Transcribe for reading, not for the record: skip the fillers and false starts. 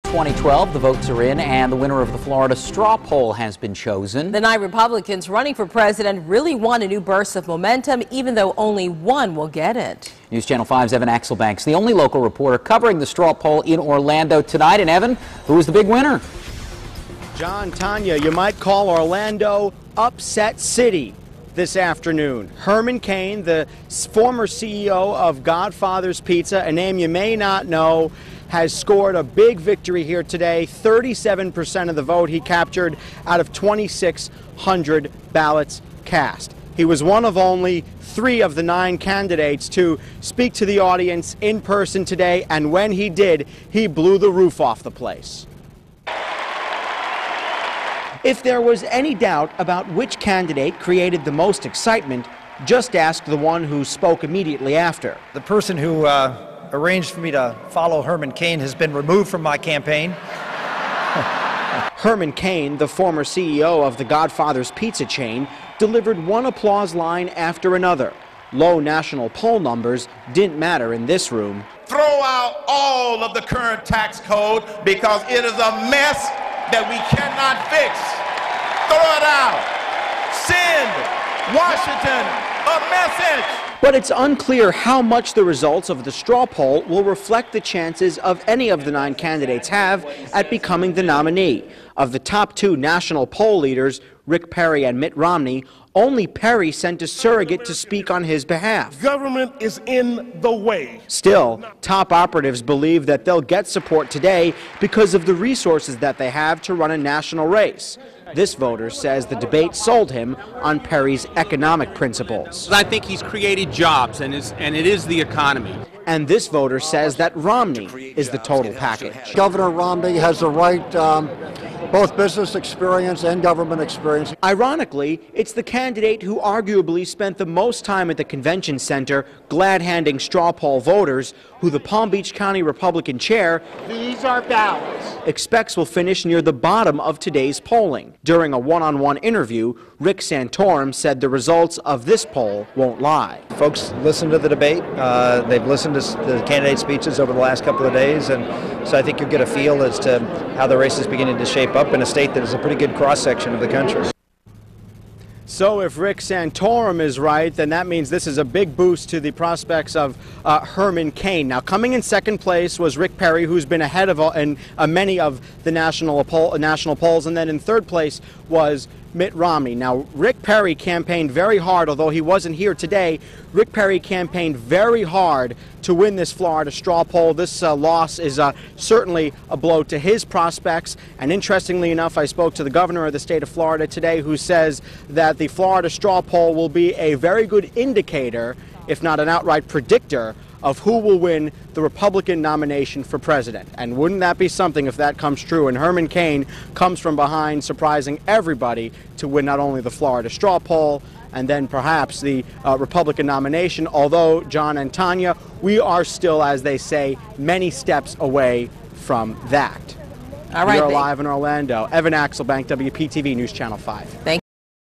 2012, the votes are in, and the winner of the Florida straw poll has been chosen. The 9 Republicans running for president really want a new burst of momentum, even though only one will get it. News Channel 5's Evan Axelbank is the only local reporter covering the straw poll in Orlando tonight. And Evan, who is the big winner? John, Tanya, you might call Orlando upset city this afternoon. Herman Cain, the former CEO of Godfather's Pizza, a name you may not know, has scored a big victory here today. 37% of the vote he captured out of 2,600 ballots cast. He was one of only 3 of the 9 candidates to speak to the audience in person today, and when he did, he blew the roof off the place. If there was any doubt about which candidate created the most excitement, just ask the one who spoke immediately after. The person who arranged for me to follow Herman Cain has been removed from my campaign. Herman Cain, the former CEO of the Godfather's Pizza chain, delivered one applause line after another. Low national poll numbers didn't matter in this room. Throw out all of the current tax code because it is a mess that we cannot fix. Throw it out. Send Washington a message. But it's unclear how much the results of the straw poll will reflect the chances of any of the 9 candidates have at becoming the nominee. Of the top 2 national poll leaders, Rick Perry and Mitt Romney, only Perry sent a surrogate to speak on his behalf. Government is in the way. Still, top operatives believe that they'll get support today because of the resources that they have to run a national race. This voter says the debate sold him on Perry's economic principles. I think he's created jobs, and it is the economy. And this voter says that Romney is the total package. Governor Romney has the right both business experience and government experience. Ironically, it's the candidate who arguably spent the most time at the convention center glad-handing straw poll voters who the Palm Beach County Republican chair, These are ballots, expects will finish near the bottom of today's polling. During a one-on-one interview, Rick Santorum said the results of this poll won't lie. Folks listen to the debate. They've listened to the candidate speeches over the last couple of days, and so I think you'll get a feel as to how the race is beginning to shape up in a state that is a pretty good cross-section of the country. So if Rick Santorum is right, then that means this is a big boost to the prospects of Herman Cain. Now, coming in second place was Rick Perry, who's been ahead of many of the national polls, and then in third place was Mitt Romney. Now, Rick Perry campaigned very hard, although he wasn't here today. Rick Perry campaigned very hard to win this Florida straw poll. This loss is certainly a blow to his prospects. And interestingly enough, I spoke to the governor of the state of Florida today, who says that the Florida straw poll will be a very good indicator, if not an outright predictor, of who will win the Republican nomination for president. And wouldn't that be something if that comes true? And Herman Cain comes from behind, surprising everybody to win not only the Florida straw poll and then perhaps the Republican nomination. Although, John and Tanya, we are still, as they say, many steps away from that. All right, we are live in Orlando. Evan Axelbank, WPTV News Channel 5. Thank you.